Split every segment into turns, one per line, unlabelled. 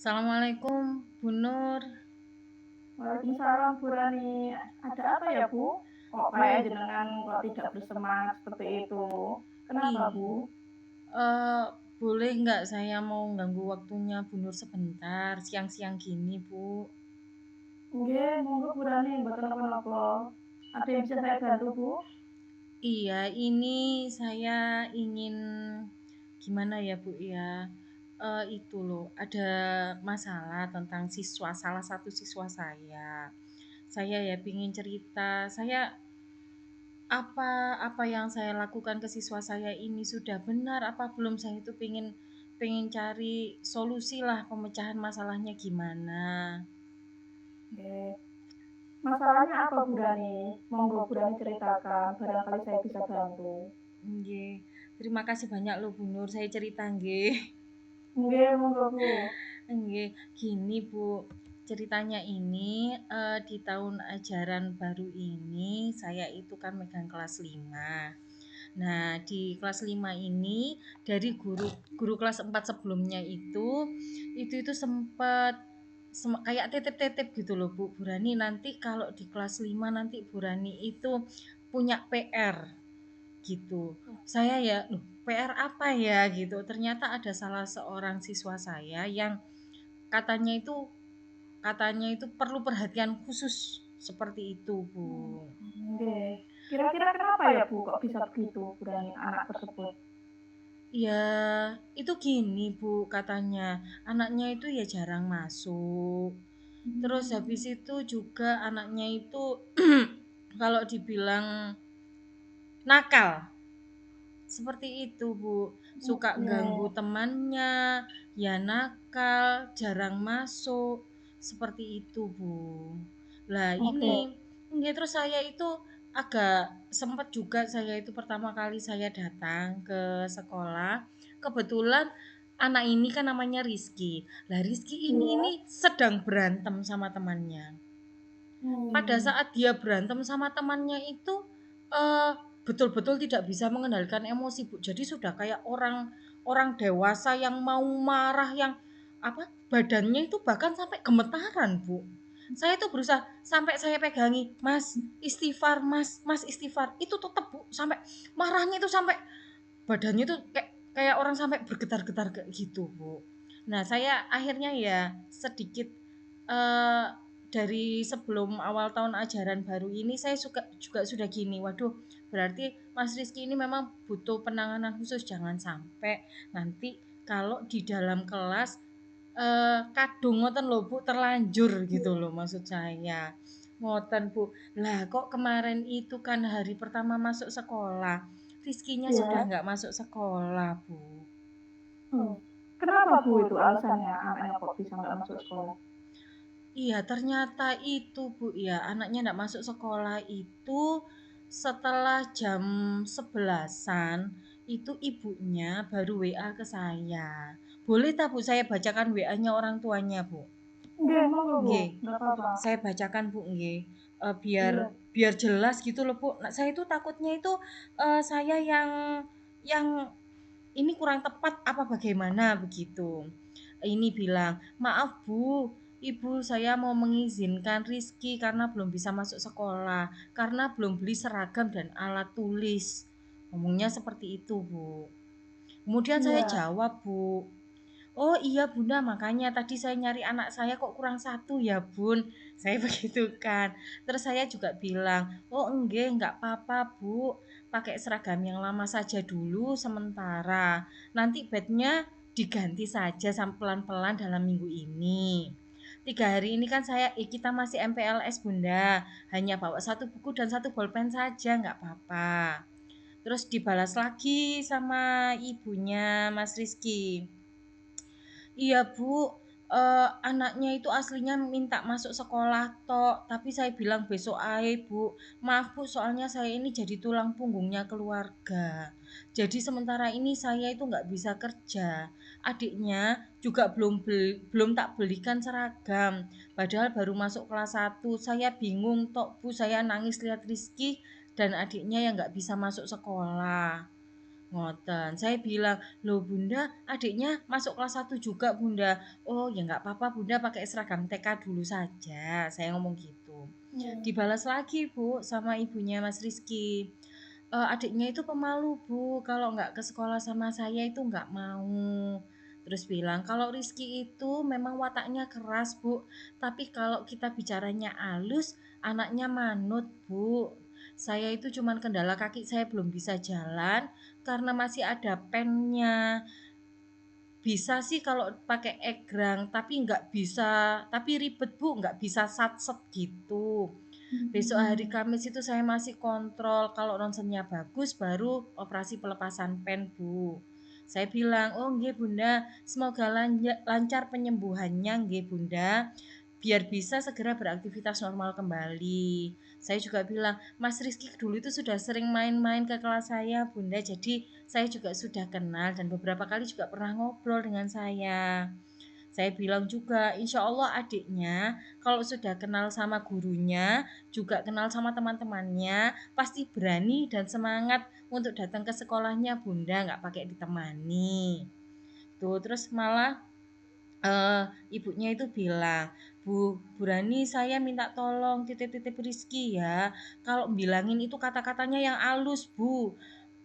Assalamualaikum, Bu Nur.
Waalaikumsalam Bu Rani. Ada apa ya Bu? Kok kayak jenengan kok tidak bersemangat seperti itu? Kenapa
Ih,
Bu?
eh, boleh nggak saya mau ganggu waktunya Bu Nur sebentar, siang-siang gini, Bu?
Nggih, monggo Bu Rani, mboten napa-napa. Ada yang bisa saya bantu Bu?
Iya, ini saya ingin gimana ya, Bu ya? Itu loh, ada masalah tentang salah satu siswa saya. Saya ya pingin cerita, apa apa yang saya lakukan ke siswa saya ini sudah benar apa belum, saya itu pengen cari solusi lah pemecahan masalahnya gimana.
Nggih. Masalahnya apa Bu Rani? Monggo Bu Rani ceritakan, barangkali saya bisa bantu.
Nggih, terima kasih banyak loh Bu Nur, saya cerita nggih.
Nggih, monggo Bu.
Nggih, gini Bu, ceritanya ini, di tahun ajaran baru ini saya itu kan megang kelas 5. Nah, di kelas 5 ini dari guru kelas 4 sebelumnya itu sempet kayak titip-titip gitu loh Bu Rani, nanti kalau di kelas 5 nanti Bu Rani itu punya PR gitu. Saya ya, loh PR apa ya gitu. Ternyata ada salah seorang siswa saya yang katanya itu katanya itu perlu perhatian khusus seperti itu, Bu.
Nggih. Kira-kira kenapa ya Bu kok bisa begitu Bu Rani anak tersebut?
Ya, itu gini Bu, katanya anaknya itu ya jarang masuk. Terus habis itu juga anaknya itu kalau dibilang nakal, seperti itu Bu. Suka ganggu
Oke.
temannya, ya nakal, jarang masuk, seperti itu Bu. Lah
Oke.
ini terus saya itu agak sempet juga, saya itu pertama kali saya datang ke sekolah, kebetulan anak ini kan namanya Rizky. Lah Rizky ini
Iya.
sedang berantem sama temannya. Pada
Hmm.
saat dia berantem sama temannya itu, eee, betul-betul tidak bisa mengendalikan emosi, Bu. Jadi sudah kayak orang orang dewasa yang mau marah, yang apa, badannya itu bahkan sampai gemetaran, Bu. Saya itu berusaha sampai saya pegangi, "Mas, istighfar Mas, Mas istighfar." Itu tetep, Bu, sampai marahnya itu sampai badannya itu kayak kayak orang sampai bergetar-getar kayak gitu, Bu. Nah, saya akhirnya ya sedikit, eee, dari sebelum awal tahun ajaran baru ini saya juga sudah gini, waduh berarti Mas Rizky ini memang butuh penanganan khusus, jangan sampai nanti kalau di dalam kelas, kadung ngoten lho Bu, terlanjur gitu loh maksud saya. Ngoten Bu. Lah kok kemarin itu kan hari pertama masuk sekolah, Rizkynya sudah
Iya.
nggak masuk sekolah Bu.
Oh. Kenapa Bu itu alasannya anaknya kok bisa nggak masuk sekolah?
Iya, ternyata itu, Bu, ya, anaknya nggak masuk sekolah itu setelah jam 11-an, itu ibunya baru WA ke saya. Boleh tak, Bu, saya bacakan WA-nya orang tuanya, Bu?
Nggih, monggo Bu,
Nggih,
nggak apa-apa.
saya bacakan, Bu, nggih. Biar
Iya.
biar jelas gitu loh, Bu. Nah, saya itu takutnya itu, saya yang ini kurang tepat apa bagaimana begitu. Ini bilang, "Maaf Bu, Ibu saya mau mengizinkan Rizky karena belum bisa masuk sekolah, karena belum beli seragam dan alat tulis." Ngomongnya seperti itu, Bu. Kemudian saya
Iya.
jawab, Bu, "Oh iya Bunda, makanya tadi saya nyari anak saya kok kurang satu ya Bun." Saya begitu kan. Terus saya juga bilang, "Oh enggak apa-apa Bu, pakai seragam yang lama saja dulu sementara. Nanti bednya diganti saja pelan-pelan dalam minggu ini. 3 hari ini kan kita masih MPLS Bunda, hanya bawa satu buku dan satu bolpen saja, nggak apa-apa." Terus dibalas lagi sama ibunya Mas Rizky, "Iya Bu, anaknya itu aslinya minta masuk sekolah tok, tapi saya bilang besok ae Bu. Maaf Bu, soalnya saya ini jadi tulang punggungnya keluarga. Jadi sementara ini saya itu nggak bisa kerja. Adiknya juga belum tak belikan seragam, padahal baru masuk kelas 1. Saya bingung tok Bu, saya nangis lihat Rizky dan adiknya yang nggak bisa masuk sekolah." Ngoten. Saya bilang, "Loh Bunda, adiknya masuk kelas 1 juga Bunda." "Oh ya nggak apa-apa Bunda pakai seragam TK dulu saja." Saya ngomong gitu.
Iya.
Dibalas lagi Bu sama ibunya Mas Rizky. Adiknya itu pemalu Bu, kalau nggak ke sekolah sama saya itu nggak mau. Terus bilang, "Kalau Rizky itu memang wataknya keras Bu, tapi kalau kita bicaranya halus, anaknya manut Bu. Saya itu cuman kendala kaki saya belum bisa jalan karena masih ada pennya. Bisa sih kalau pakai egrang, tapi nggak bisa, tapi ribet Bu, nggak bisa satset gitu. Besok hari
Mhm.
Kamis itu saya masih kontrol, kalau ronsennya bagus baru operasi pelepasan pen Bu." Saya bilang, "Oh nggih Bunda, semoga lancar penyembuhannya nggih Bunda, biar bisa segera beraktivitas normal kembali." Saya juga bilang, "Mas Rizky dulu itu sudah sering main-main ke kelas saya Bunda, jadi saya juga sudah kenal dan beberapa kali juga pernah ngobrol dengan saya." Saya bilang juga, insya Allah adiknya kalau sudah kenal sama gurunya, juga kenal sama teman-temannya, pasti berani dan semangat untuk datang ke sekolahnya Bunda, nggak pakai ditemani. Tuh, terus malah ibunya itu bilang, Bu Rani saya minta tolong titip-titip Rizky ya, kalau bilangin itu kata-katanya yang halus Bu,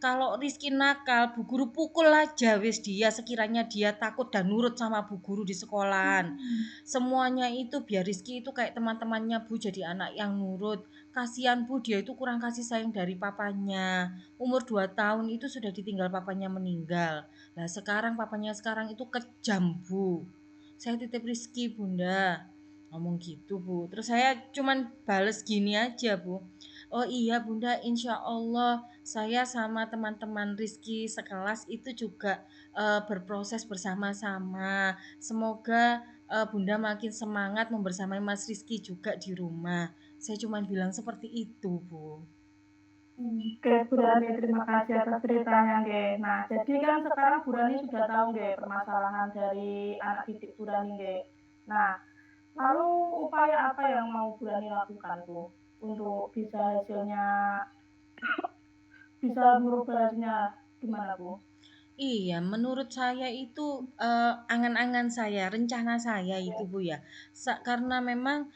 kalau Rizky nakal Bu guru pukul aja wis dia sekiranya dia takut dan nurut sama Bu guru di sekolahan.
Mmm.
Semuanya itu biar Rizky itu kayak teman-temannya Bu jadi anak yang nurut. Kasihan Bu dia itu kurang kasih sayang dari papanya. Umur 2 tahun itu sudah ditinggal papanya meninggal. Nah sekarang papanya sekarang itu kejam Bu. Saya titip Rizky Bunda, ngomong gitu Bu. Terus saya cuman bales gini aja Bu, "Oh iya Bunda, insya Allah saya sama teman-teman Rizky sekelas itu juga berproses bersama-sama. Semoga Bunda makin semangat membersamai Mas Rizky juga di rumah." Saya cuma bilang seperti itu Bu.
Oke, Bu Rani, terima kasih atas ceritanya, nggih. Nah, jadi kan sekarang Bu Rani sudah tahu nggih permasalahan dari anak didik Bu Rani, nggih. Nah, lalu upaya apa yang mau Bu Rani lakukan, Bu, untuk bisa hasilnya bisa merubah hasilnya gimana, Bu?
Iya, menurut saya itu, angan-angan saya, rencana saya itu, Bu, ya. Karena memang,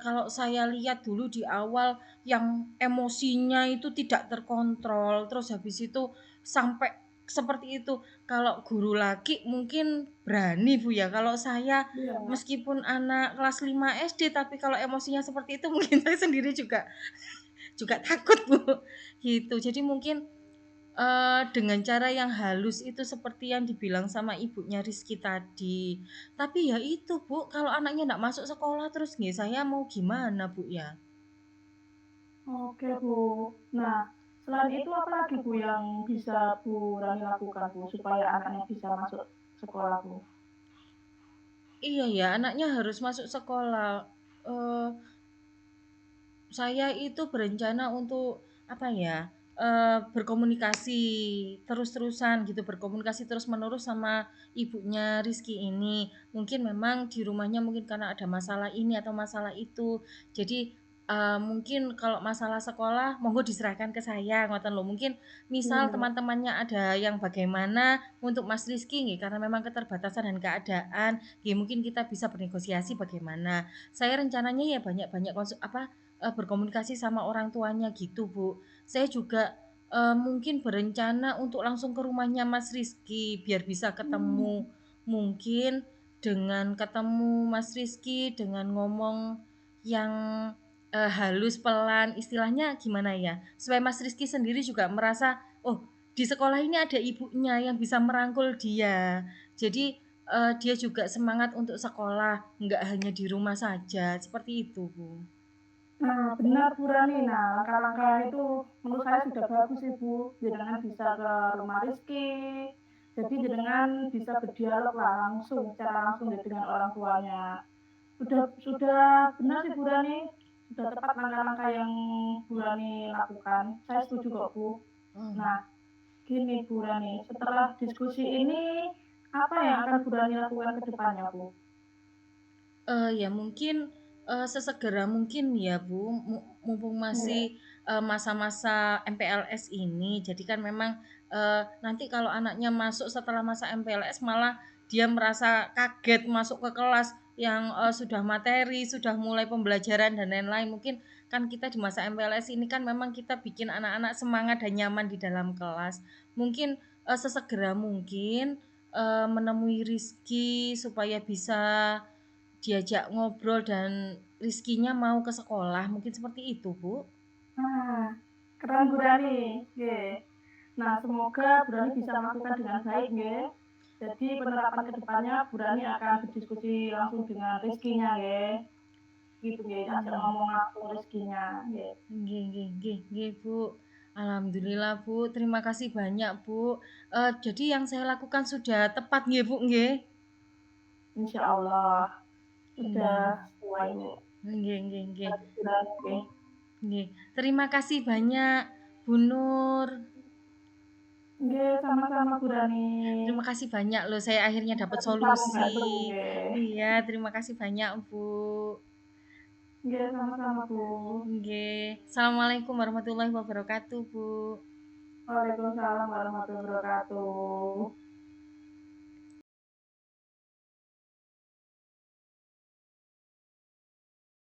kalau saya lihat dulu di awal yang emosinya itu tidak terkontrol, terus habis itu sampai seperti itu. Kalau guru laki mungkin berani, Bu, ya. Kalau saya
Iya.
meskipun anak kelas 5 SD, tapi kalau emosinya seperti itu mungkin saya sendiri juga juga takut, Bu, gitu. Jadi mungkin dengan cara yang halus itu seperti yang dibilang sama ibunya Rizky tadi. Tapi ya itu Bu, kalau anaknya nggak masuk sekolah terus nih saya mau gimana Bu ya?
Oke, Bu. Nah, selain itu apa lagi, Bu, yang bisa Bu Rani lakukan, Bu, supaya anaknya bisa masuk sekolah, Bu?
Iya ya, anaknya harus masuk sekolah. Eh, saya itu berencana untuk apa ya? Berkomunikasi terus-terusan gitu, berkomunikasi terus-menerus sama ibunya Rizky ini. Mungkin memang di rumahnya mungkin karena ada masalah ini atau masalah itu. Jadi mungkin kalau masalah sekolah monggo diserahkan ke saya ngoten lho. Mungkin misal
Iya.
teman-temannya ada yang bagaimana untuk Mas Rizky nggih karena memang keterbatasan dan keadaan, nggih mungkin kita bisa bernegosiasi bagaimana. Saya rencananya ya banyak-banyak berkomunikasi sama orang tuanya gitu, Bu. Saya juga mungkin berencana untuk langsung ke rumahnya Mas Rizky biar bisa ketemu.
Hmm.
Mungkin dengan ketemu Mas Rizky dengan ngomong yang halus pelan, istilahnya gimana ya? Supaya Mas Rizky sendiri juga merasa, oh di sekolah ini ada ibunya yang bisa merangkul dia. Jadi dia juga semangat untuk sekolah, nggak hanya di rumah saja. Seperti itu, Bu.
Nah, benar Bu Rani. Nah, langkah-langkah itu menurut saya sudah bagus sih Bu. Jenengan bisa ke rumah Rizky. Jadi jenengan bisa berdialog lah langsung, secara langsung dengan orang tuanya. Sudah benar sih Bu Rani. Sudah tepat langkah-langkah yang Bu Rani lakukan. Saya setuju kok Bu.
Oh.
Nah, gini Bu Rani, setelah diskusi ini apa yang akan Bu Rani lakukan ke depannya Bu?
Ya mungkin, sesegera mungkin ya Bu, mumpung masih,
Iya.
masa-masa MPLS ini. Jadi kan memang, nanti kalau anaknya masuk setelah masa MPLS malah dia merasa kaget masuk ke kelas yang, sudah materi, sudah mulai pembelajaran dan lain-lain. Mungkin kan kita di masa MPLS ini kan memang kita bikin anak-anak semangat dan nyaman di dalam kelas. Mungkin, sesegera mungkin, menemui Rizky supaya bisa diajak ngobrol dan Rizkynya mau ke sekolah, mungkin seperti itu, Bu?
Nah, keren Bu Rani, nggih. Nah, semoga Bu Rani bisa melakukan dengan baik, nggih. Jadi penerapan ke depannya Bu Rani akan berdiskusi langsung dengan Rizky-nya, nggih. Gitu, nggih, ajak
Nggih.
ngomong langsung Rizky-nya, nggih.
Nggih nggih nggih nggih, Bu. Alhamdulillah, Bu, terima kasih banyak, Bu. Jadi yang saya lakukan sudah tepat nggih, Bu, nggih?
Insya Allah sudah
Nggih.
sesuai, Bu.
Nggih nggih nggih.
Berarti Bu Rani, nggih.
Nggih. Terima kasih banyak, Bu Nur.
Nggih, sama-sama Bu Rani.
Terima kasih banyak loh, saya akhirnya dapat
Sudah bisa membantu,
solusi.
nggih.
Iya, terima kasih banyak, Bu.
Nggih, sama-sama Bu.
Nggih. Assalamualaikum warahmatullahi wabarakatuh, Bu.
Waalaikumsalam warahmatullahi wabarakatuh.